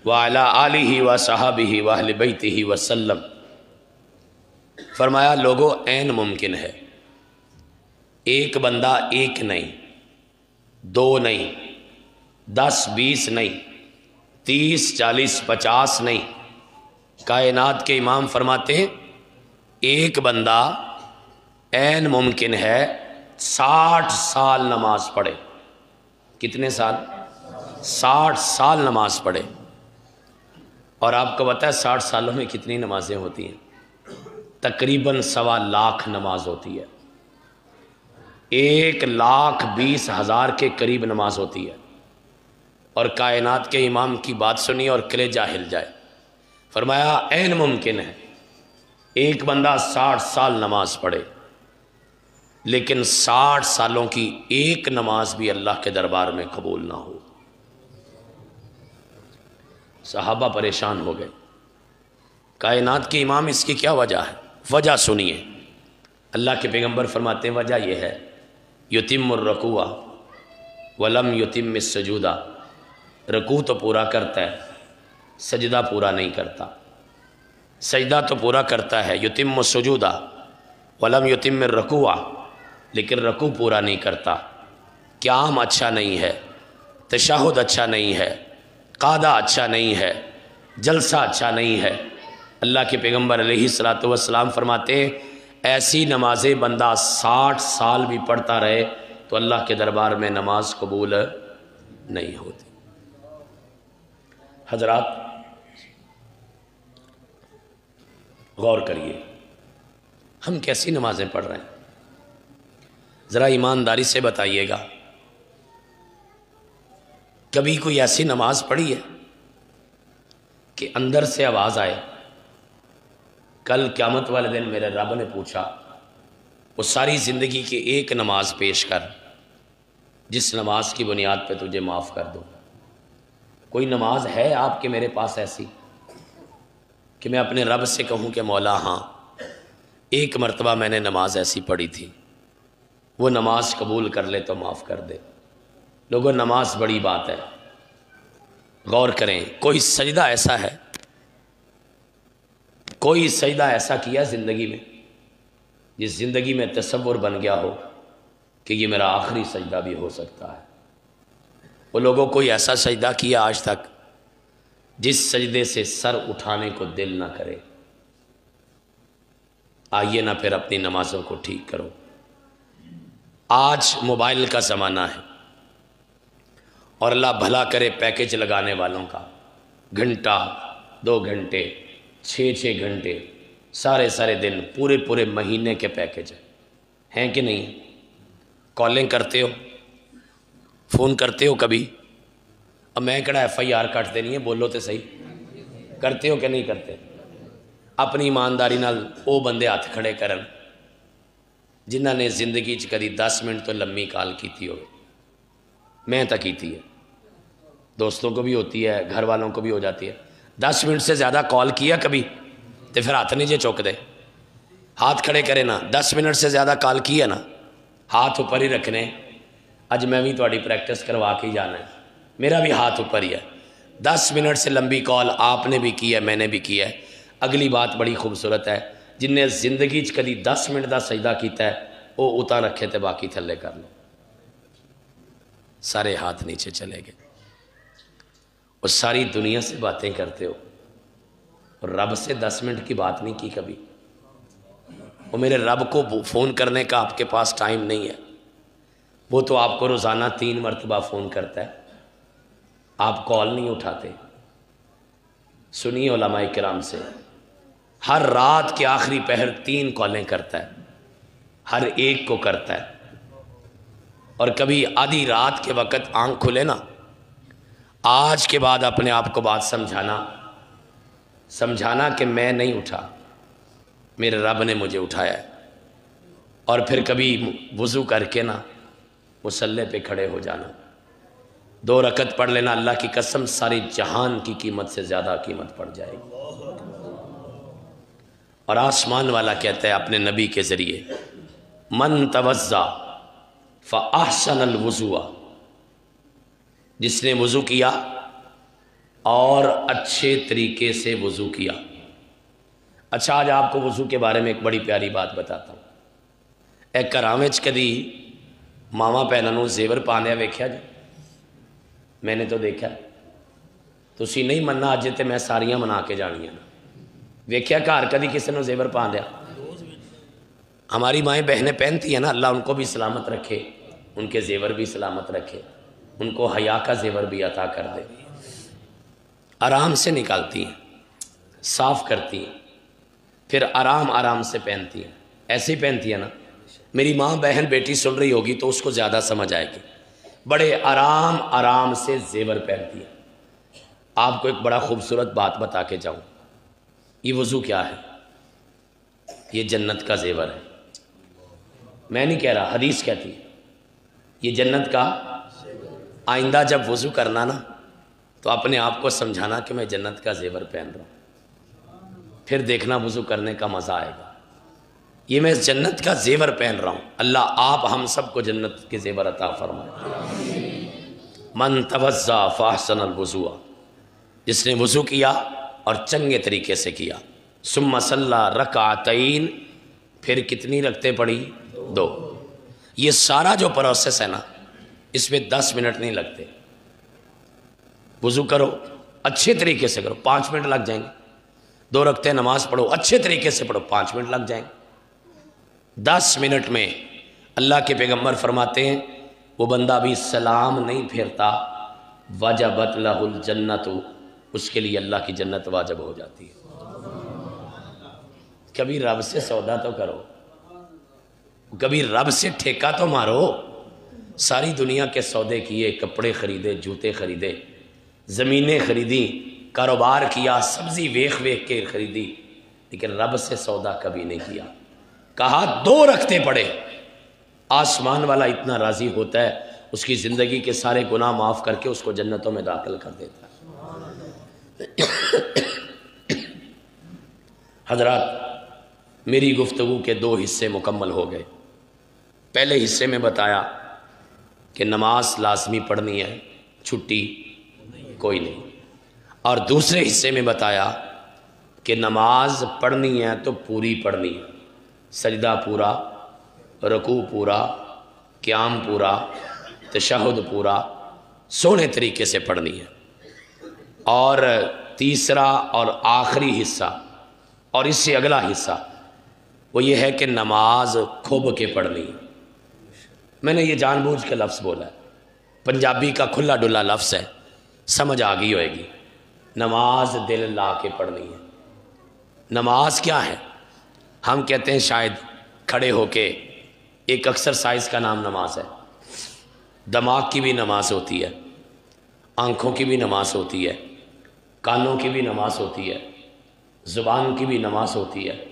وعلی آلہ وصحبہ واہل بیتہ وسلم۔ فرمایا لوگوں عین ممکن ہے، ایک بندہ ایک نہیں، دو نہیں، 10 20 نہیں، 30 40 50 نہیں، کائنات کے امام فرماتے ہیں ایک بندہ عین ممکن ہے 60 سال نماز پڑھے۔ کتنے سال؟ 60 سال نماز پڑھے۔ اور آپ کو پتہ ہے 60 سالوں میں کتنی نمازیں ہوتی ہیں؟ تقریباً 1.25 لاکھ نماز ہوتی ہے، 1,20,000 کے قریب نماز ہوتی ہے۔ اور کائنات کے امام کی بات سنی اور کلیجہ ہل جائے۔ فرمایا عین ممکن ہے ایک بندہ 60 سال نماز پڑھے، لیکن 60 سالوں کی ایک نماز بھی اللہ کے دربار میں قبول نہ ہو۔ صحابہ پریشان ہو گئے۔ کائنات کے امام اس کی کیا وجہ ہے؟ وجہ سنیے۔ اللہ کے پیغمبر فرماتے ہیں وجہ یہ ہے یتم الرکوع ولم یتم السجودہ، رکوع تو پورا کرتا ہے، سجدہ پورا نہیں کرتا۔ سجدہ تو پورا کرتا ہے، یتم السجودہ ولم یتم الرکوع، لیکن رکوع پورا نہیں کرتا۔ قیام اچھا نہیں ہے، تشہد اچھا نہیں ہے، قعدہ اچھا نہیں ہے، جلسہ اچھا نہیں ہے۔ اللہ کے پیغمبر علیہ الصلوۃ والسلام فرماتے ہیں ایسی نمازیں بندہ 60 سال بھی پڑھتا رہے تو اللہ کے دربار میں نماز قبول نہیں ہوتی۔ حضرات غور کریے، ہم کیسی نمازیں پڑھ رہے ہیں؟ ذرا ایمانداری سے بتائیے گا، کبھی کوئی ایسی نماز پڑھی ہے کہ اندر سے آواز آئے؟ کل قیامت والے دن میرے رب نے پوچھا وہ ساری زندگی کی ایک نماز پیش کر جس نماز کی بنیاد پہ تجھے معاف کر دو۔ کوئی نماز ہے آپ کے میرے پاس ایسی کہ میں اپنے رب سے کہوں کہ مولا ہاں ایک مرتبہ میں نے نماز ایسی پڑھی تھی، وہ نماز قبول کر لے تو معاف کر دے؟ لوگوں نماز بڑی بات ہے، غور کریں۔ کوئی سجدہ ایسا ہے، کوئی سجدہ ایسا کیا زندگی میں جس زندگی میں تصور بن گیا ہو کہ یہ میرا آخری سجدہ بھی ہو سکتا ہے؟ وہ لوگوں کوئی ایسا سجدہ کیا آج تک جس سجدے سے سر اٹھانے کو دل نہ کرے؟ آئیے نہ پھر اپنی نمازوں کو ٹھیک کرو۔ آج موبائل کا زمانہ ہے اور اللہ بھلا کرے پیکج لگانے والوں کا گھنٹہ 2 گھنٹے 6 گھنٹے سارے دن پورے مہینے کے پیکج ہیں کہ نہیں؟ کالیں کرتے ہو، فون کرتے ہو کبھی؟ اب میں کہڑا FIR کٹ دینی ہے، بولو تو صحیح، کرتے ہو کہ نہیں کرتے؟ اپنی ایمانداری نال وہ بندے ہاتھ کھڑے کرن جنہاں نے زندگی کدی 10 منٹ تو لمبی کال کیتی ہوگی۔ میں تو کیتی ہے، دوستوں کو بھی ہوتی ہے، گھر والوں کو بھی ہو جاتی ہے۔ 10 منٹ سے زیادہ کال کیا کبھی تو پھر ہاتھ نہیں جے چوک دے، ہاتھ کھڑے کرے نا۔ 10 منٹ سے زیادہ کال کی ہے نا، ہاتھ اوپر ہی رکھنے۔ اج میں بھی تھوڑی پریکٹس کروا کے جانا ہے، میرا بھی ہاتھ اوپر ہی ہے۔ 10 منٹ سے لمبی کال آپ نے بھی کی ہے، میں نے بھی کی ہے۔ اگلی بات بڑی خوبصورت ہے، جن نے زندگی کدی 10 منٹ دا سجدہ کیتا ہے وہ اتنا رکھے تے باقی تھلے کر لو۔ سارے ہاتھ نیچے چلے گئے۔ اور ساری دنیا سے باتیں کرتے ہو اور رب سے 10 منٹ کی بات نہیں کی کبھی؟ وہ میرے رب کو فون کرنے کا آپ کے پاس ٹائم نہیں ہے، وہ تو آپ کو روزانہ 3 مرتبہ فون کرتا ہے، آپ کال نہیں اٹھاتے۔ سنیے علماء کرام سے، ہر رات کے آخری پہر 3 کالیں کرتا ہے، ہر ایک کو کرتا ہے۔ اور کبھی آدھی رات کے وقت آنکھ کھلے نا، آج کے بعد اپنے آپ کو بات سمجھانا کہ میں نہیں اٹھا، میرے رب نے مجھے اٹھایا ہے۔ اور پھر کبھی وضو کر کے نا مصلی پہ کھڑے ہو جانا، 2 رکعت پڑھ لینا، اللہ کی قسم ساری جہان کی قیمت سے زیادہ قیمت پڑ جائے گی۔ اور آسمان والا کہتا ہے اپنے نبی کے ذریعے، من توضا فاحسن الوضوء، جس نے وضو کیا اور اچھے طریقے سے وضو کیا۔ اچھا، آج آپ کو وضو کے بارے میں ایک بڑی پیاری بات بتاتا ہوں۔ ایک کرامچ کدی ماما پہنوں زیور پاندیا ویکھیا جی؟ میں نے تو دیکھا۔ تسی نہیں مننا اج تے میں ساریاں منا کے جانیاں۔ ویکھیا گھر کدی کسی نے زیور پاندیا؟ ہماری مائیں بہنیں پہنتی ہیں نا، اللہ ان کو بھی سلامت رکھے، ان کے زیور بھی سلامت رکھے، ان کو حیا کا زیور بھی عطا کر دے۔ آرام سے نکالتی ہیں، صاف کرتی ہیں، پھر آرام آرام سے پہنتی ہیں۔ ایسے ہی پہنتی ہیں نا؟ میری ماں بہن بیٹی سن رہی ہوگی تو اس کو زیادہ سمجھ آئے گی۔ بڑے آرام آرام سے زیور پہنتی ہیں۔ آپ کو ایک بڑا خوبصورت بات بتا کے جاؤں۔ یہ وضو کیا ہے؟ یہ جنت کا زیور ہے۔ میں نہیں کہہ رہا، حدیث کہتی ہے یہ جنت کا۔ آئندہ جب وضو کرنا نا تو اپنے آپ کو سمجھانا کہ میں جنت کا زیور پہن رہا ہوں، پھر دیکھنا وضو کرنے کا مزہ آئے گا۔ یہ میں جنت کا زیور پہن رہا ہوں۔ اللہ آپ ہم سب کو جنت کے زیور عطا فرمائے۔ من توضا فاحسن الوضوء، جس نے وضو کیا اور چنگے طریقے سے کیا، ثم صلی رکعتین، پھر کتنی رکعتیں پڑھی؟ 2۔ یہ سارا جو پروسیس ہے نا، اس میں 10 منٹ نہیں لگتے۔ وضو کرو اچھے طریقے سے کرو، 5 منٹ لگ جائیں گے۔ 2 رکعتیں نماز پڑھو اچھے طریقے سے پڑھو، 5 منٹ لگ جائیں گے۔ 10 منٹ میں اللہ کے پیغمبر فرماتے ہیں وہ بندہ بھی سلام نہیں پھیرتا، وجبت لہ الجنت، اس کے لیے اللہ کی جنت واجب ہو جاتی ہے۔ کبھی رب سے سودا تو کرو، کبھی رب سے ٹھیکہ تو مارو۔ ساری دنیا کے سودے کیے، کپڑے خریدے، جوتے خریدے، زمینیں خریدی، کاروبار کیا، سبزی ویکھ ویکھ کے خریدی، لیکن رب سے سودا کبھی نہیں کیا۔ کہا 2 رکعتیں پڑھے، آسمان والا اتنا راضی ہوتا ہے، اس کی زندگی کے سارے گناہ معاف کر کے اس کو جنتوں میں داخل کر دیتا ہے۔ حضرات، میری گفتگو کے 2 حصے مکمل ہو گئے۔ پہلے حصے میں بتایا کہ نماز لازمی پڑھنی ہے، چھٹی کوئی نہیں، اور دوسرے حصے میں بتایا کہ نماز پڑھنی ہے تو پوری پڑھنی ہے، سجدہ پورا، رکوع پورا، قیام پورا، تشہد پورا، سونے طریقے سے پڑھنی ہے۔ اور تیسرا اور آخری حصہ اور اس سے اگلا حصہ وہ یہ ہے کہ نماز کھوب کے پڑھنی ہے۔ میں نے یہ جان بوجھ کے لفظ بولا ہے، پنجابی کا کھلا ڈلا لفظ ہے، سمجھ آ گئی ہوئے گی۔ نماز دل لا کے پڑھنی ہے۔ نماز کیا ہے؟ ہم کہتے ہیں شاید کھڑے ہو کے، ایک ایکسرسائز کا نام نماز ہے۔ دماغ کی بھی نماز ہوتی ہے، آنکھوں کی بھی نماز ہوتی ہے، کانوں کی بھی نماز ہوتی ہے، زبان کی بھی نماز ہوتی ہے،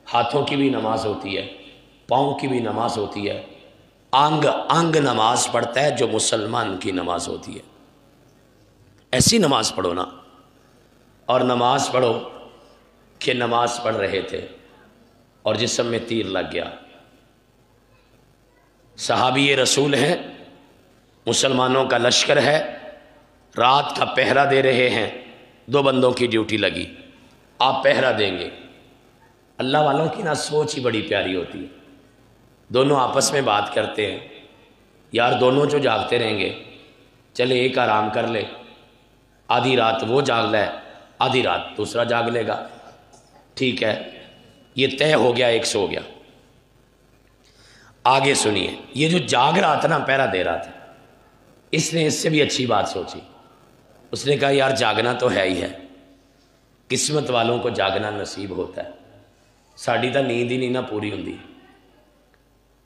ہاتھوں کی بھی نماز ہوتی ہے، پاؤں کی بھی نماز ہوتی ہے۔ انگ انگ نماز پڑھتا ہے جو مسلمان کی نماز ہوتی ہے۔ ایسی نماز پڑھو نا، اور نماز پڑھو کہ نماز پڑھ رہے تھے اور جسم میں تیر لگ گیا۔ صحابی رسول ہیں، مسلمانوں کا لشکر ہے، رات کا پہرا دے رہے ہیں، 2 بندوں کی ڈیوٹی لگی، آپ پہرا دیں گے۔ اللہ والوں کی نا سوچ ہی بڑی پیاری ہوتی ہے۔ دونوں آپس میں بات کرتے ہیں، یار دونوں جو جاگتے رہیں گے، چلے ایک آرام کر لے، آدھی رات وہ جاگ لے، آدھی رات دوسرا جاگ لے گا، ٹھیک ہے، یہ طے ہو گیا، ایک سو گیا۔ آگے سنیے، یہ جو جاگ رہا تھا نا، پہرا دے رہا تھا، اس نے اس سے بھی اچھی بات سوچی۔ اس نے کہا یار جاگنا تو ہے ہی ہے، قسمت والوں کو جاگنا نصیب ہوتا ہے، ساڑی تو نیند ہی نہیں نہ پوری ہوندی۔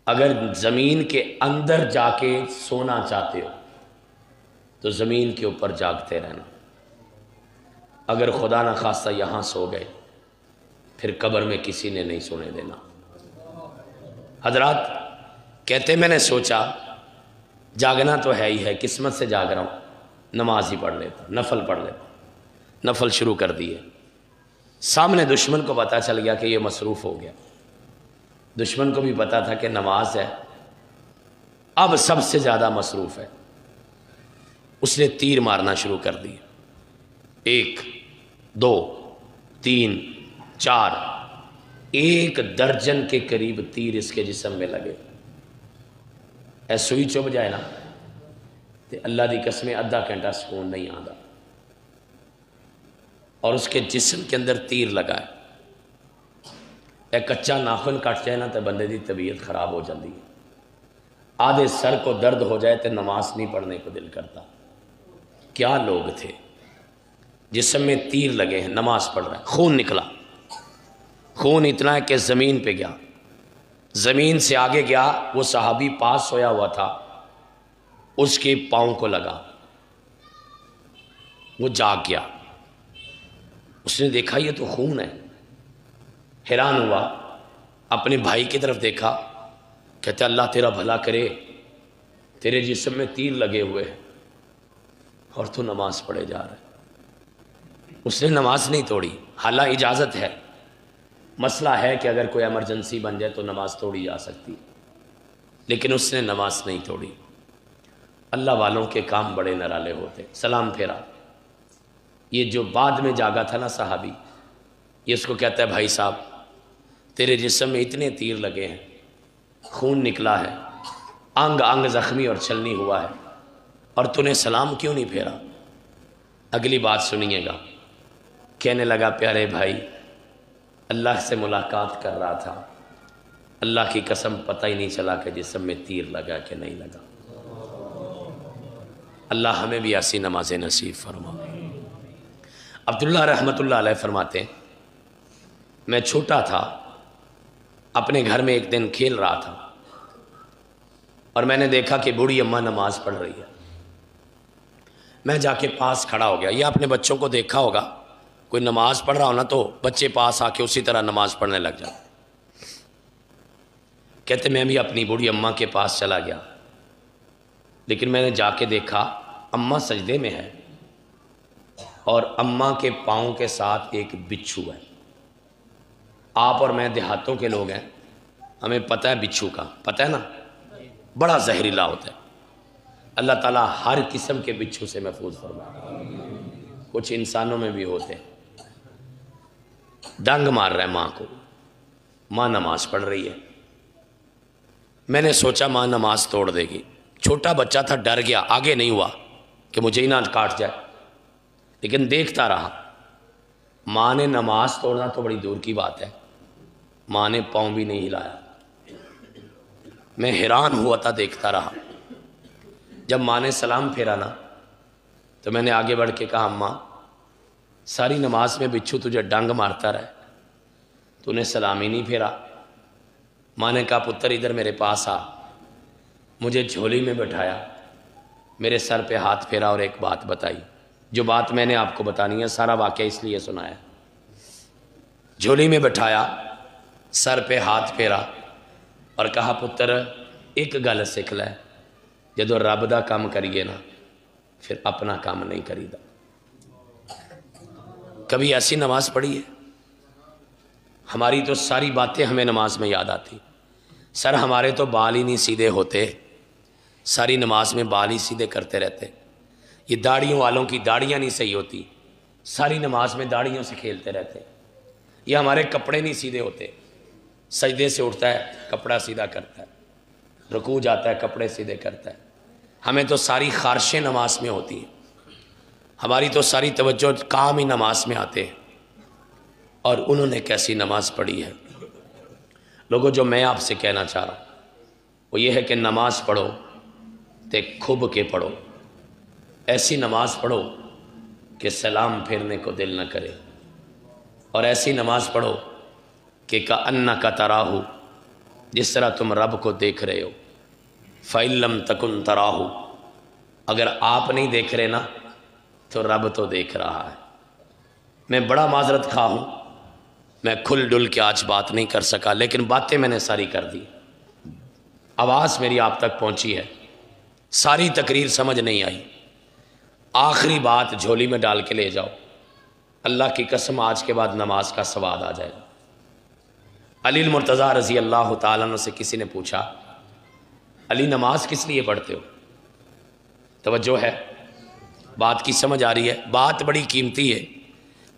اگر زمین کے اندر جا کے سونا چاہتے ہو تو زمین کے اوپر جاگتے رہنا، اگر خدا نہ خواستہ یہاں سو گئے پھر قبر میں کسی نے نہیں سونے دینا۔ حضرات کہتے میں نے سوچا جاگنا تو ہے ہی ہے، قسمت سے جاگ رہا ہوں، نماز ہی پڑھ لیتا، نفل پڑھ لیتا۔ نفل شروع کر دیے، سامنے دشمن کو پتہ چل گیا کہ یہ مصروف ہو گیا۔ دشمن کو بھی پتا تھا کہ نماز ہے، اب سب سے زیادہ مصروف ہے، اس نے تیر مارنا شروع کر دی۔ 1 2 3 4 1 درجن کے قریب تیر اس کے جسم میں لگے. اے سوئی چب جائے نا تو اللہ دی قسم آدھا گھنٹہ سکون نہیں آتا. اور اس کے جسم کے اندر تیر لگا ہے. اے کچا ناخن کٹ جائے نا تو بندے دی طبیعت خراب ہو جاتی ہے. آدھے سر کو درد ہو جائے تو نماز نہیں پڑھنے کو دل کرتا. کیا لوگ تھے جسم میں تیر لگے ہیں، نماز پڑھ رہا ہے، خون نکلا. خون اتنا ہے کہ زمین پہ گیا، زمین سے آگے گیا. وہ صحابی پاس سویا ہوا تھا، اس کے پاؤں کو لگا، وہ جاگ گیا. اس نے دیکھا یہ تو خون ہے، حیران ہوا. اپنے بھائی کی طرف دیکھا، کہتے اللہ تیرا بھلا کرے، تیرے جسم میں تیر لگے ہوئے ہیں اور تو نماز پڑھے جا رہا ہے. اس نے نماز نہیں توڑی. حالانکہ اجازت ہے، مسئلہ ہے کہ اگر کوئی ایمرجنسی بن جائے تو نماز توڑی جا سکتی، لیکن اس نے نماز نہیں توڑی. اللہ والوں کے کام بڑے نرالے ہوتے. سلام پھیرا. یہ جو بعد میں جاگا تھا نا صحابی، یہ اس کو کہتا ہے بھائی صاحب تیرے جسم میں اتنے تیر لگے ہیں، خون نکلا ہے، انگ انگ زخمی اور چھلنی ہوا ہے، اور تو نے سلام کیوں نہیں پھیرا؟ اگلی بات سنیے گا. کہنے لگا پیارے بھائی اللہ سے ملاقات کر رہا تھا، اللہ کی قسم پتہ ہی نہیں چلا کہ جسم میں تیر لگا کہ نہیں لگا. اللہ ہمیں بھی ایسی نماز نصیب فرما. عبداللہ رحمۃ اللہ علیہ فرماتے ہیں میں چھوٹا تھا، اپنے گھر میں ایک دن کھیل رہا تھا اور میں نے دیکھا کہ بوڑھی اماں نماز پڑھ رہی ہے. میں جا کے پاس کھڑا ہو گیا. یہ اپنے بچوں کو دیکھا ہوگا، کوئی نماز پڑھ رہا ہو نا تو بچے پاس آ کے اسی طرح نماز پڑھنے لگ جاتے. کہتے میں بھی اپنی بوڑھی اماں کے پاس چلا گیا، لیکن میں نے جا کے دیکھا اماں سجدے میں ہے اور اماں کے پاؤں کے ساتھ ایک بچھو ہے. آپ اور میں دیہاتوں کے لوگ ہیں، ہمیں پتہ ہے بچھو کا، پتہ ہے نا، بڑا زہریلا ہوتا ہے. اللہ تعالیٰ ہر قسم کے بچھو سے محفوظ فرمائے. کچھ انسانوں میں بھی ہوتے ہیں. ڈنگ مار رہا ہے ماں کو، ماں نماز پڑھ رہی ہے. میں نے سوچا ماں نماز توڑ دے گی. چھوٹا بچہ تھا، ڈر گیا، آگے نہیں ہوا کہ مجھے ہی نہ کاٹ جائے، لیکن دیکھتا رہا. ماں نے نماز توڑنا تو بڑی دور کی بات ہے، ماں نے پاؤں بھی نہیں ہلایا. میں حیران ہوا تھا، دیکھتا رہا. جب ماں نے سلام پھیرا نا تو میں نے آگے بڑھ کے کہا اماں ساری نماز میں بچھو تجھے ڈنگ مارتا رہے، تو نے سلام ہی نہیں پھیرا. ماں نے کہا پتر ادھر میرے پاس آ. مجھے جھولی میں بٹھایا، میرے سر پہ ہاتھ پھیرا اور ایک بات بتائی. جو بات میں نے آپ کو بتانی ہے، سارا واقعہ اس لیے سنایا. جھولی میں بٹھایا، سر پہ ہاتھ پھیرا اور کہا پتر ایک گل سکھ لے، جدو رب دا کام کریے نا پھر اپنا کام نہیں کریدا. کبھی ایسی نماز پڑھی ہے؟ ہماری تو ساری باتیں ہمیں نماز میں یاد آتی. سر ہمارے تو بال ہی نہیں سیدھے ہوتے، ساری نماز میں بال ہی سیدھے کرتے رہتے. یہ داڑھیوں والوں کی داڑھیاں نہیں صحیح ہوتی، ساری نماز میں داڑھیوں سے کھیلتے رہتے. یہ ہمارے کپڑے نہیں سیدھے ہوتے، سجدے سے اٹھتا ہے کپڑا سیدھا کرتا ہے، رکوع جاتا ہے کپڑے سیدھے کرتا ہے. ہمیں تو ساری خارشیں نماز میں ہوتی ہیں، ہماری تو ساری توجہ کام ہی نماز میں آتے ہیں. اور انہوں نے کیسی نماز پڑھی ہے. لوگوں جو میں آپ سے کہنا چاہ رہا ہوں وہ یہ ہے کہ نماز پڑھو تے کھب کے پڑھو. ایسی نماز پڑھو کہ سلام پھیرنے کو دل نہ کرے، اور ایسی نماز پڑھو کہ کأنک تراہ، جس طرح تم رب کو دیکھ رہے ہو. فإن لم تکن تراہ، اگر آپ نہیں دیکھ رہے نا تو رب تو دیکھ رہا ہے. میں بڑا معذرت خواہ ہوں، میں کھل ڈل کے آج بات نہیں کر سکا، لیکن باتیں میں نے ساری کر دی. آواز میری آپ تک پہنچی ہے، ساری تقریر سمجھ نہیں آئی. آخری بات جھولی میں ڈال کے لے جاؤ، اللہ کی قسم آج کے بعد نماز کا سواد آ جائے گا. علی المرتضیٰ رضی اللہ تعالیٰ عنہ سے کسی نے پوچھا علی نماز کس لیے پڑھتے ہو؟ توجہ ہے، بات کی سمجھ آ رہی ہے؟ بات بڑی قیمتی ہے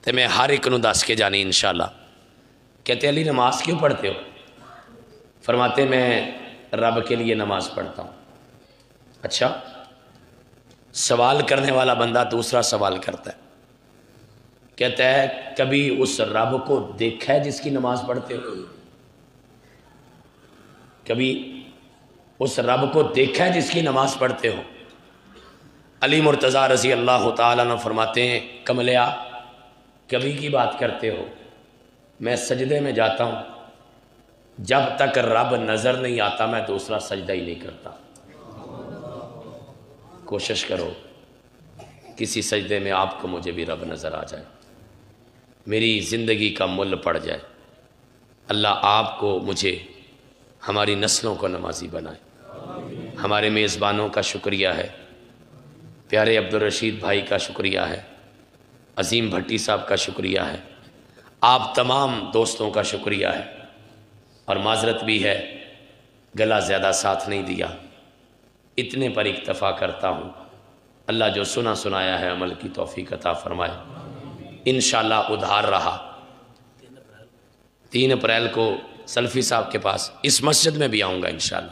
تو میں ہر ایک نو دس کے جانی انشاءاللہ۔ کہتے علی نماز کیوں پڑھتے ہو؟ فرماتے میں رب کے لیے نماز پڑھتا ہوں۔ اچھا، سوال کرنے والا بندہ دوسرا سوال کرتا ہے، کہتا ہے کبھی اس رب کو دیکھا ہے جس کی نماز پڑھتے ہو؟ کبھی اس رب کو دیکھا ہے جس کی نماز پڑھتے ہو؟ علی مرتضیٰ رضی اللہ تعالیٰ عنہ فرماتے ہیں کملیا کبھی کی بات کرتے ہو، میں سجدے میں جاتا ہوں، جب تک رب نظر نہیں آتا میں دوسرا سجدہ ہی نہیں کرتا۔ کوشش کرو کسی سجدے میں آپ کو مجھے بھی رب نظر آ جائے، میری زندگی کا مل پڑ جائے۔ اللہ آپ کو مجھے ہماری نسلوں کو نمازی بنائے۔ ہمارے میزبانوں کا شکریہ ہے، پیارے عبدالرشید بھائی کا شکریہ ہے، عظیم بھٹی صاحب کا شکریہ ہے، آپ تمام دوستوں کا شکریہ ہے، اور معذرت بھی ہے گلا زیادہ ساتھ نہیں دیا۔ اتنے پر اکتفا کرتا ہوں، اللہ جو سنا سنایا ہے عمل کی توفیق عطا فرمائے۔ انشاءاللہ ادھار رہا 3 اپریل کو سلفی صاحب کے پاس اس مسجد میں بھی آؤں گا انشاءاللہ،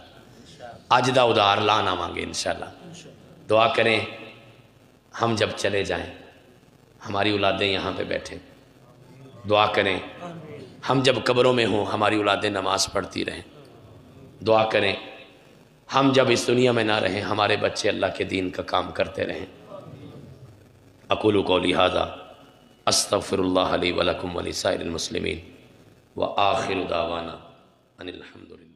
آج دا ادھار لان آواں گے انشاءاللہ۔ دعا کریں ہم جب چلے جائیں ہماری اولادیں یہاں پہ بیٹھیں، دعا کریں ہم جب قبروں میں ہوں ہماری اولادیں نماز پڑھتی رہیں، دعا کریں ہم جب اس دنیا میں نہ رہیں ہمارے بچے اللہ کے دین کا کام کرتے رہیں۔ اقول قولی ھذا استغفر اللہ لی ولکم ولسائر المسلمین وآخر دعوانا ان الحمدللہ۔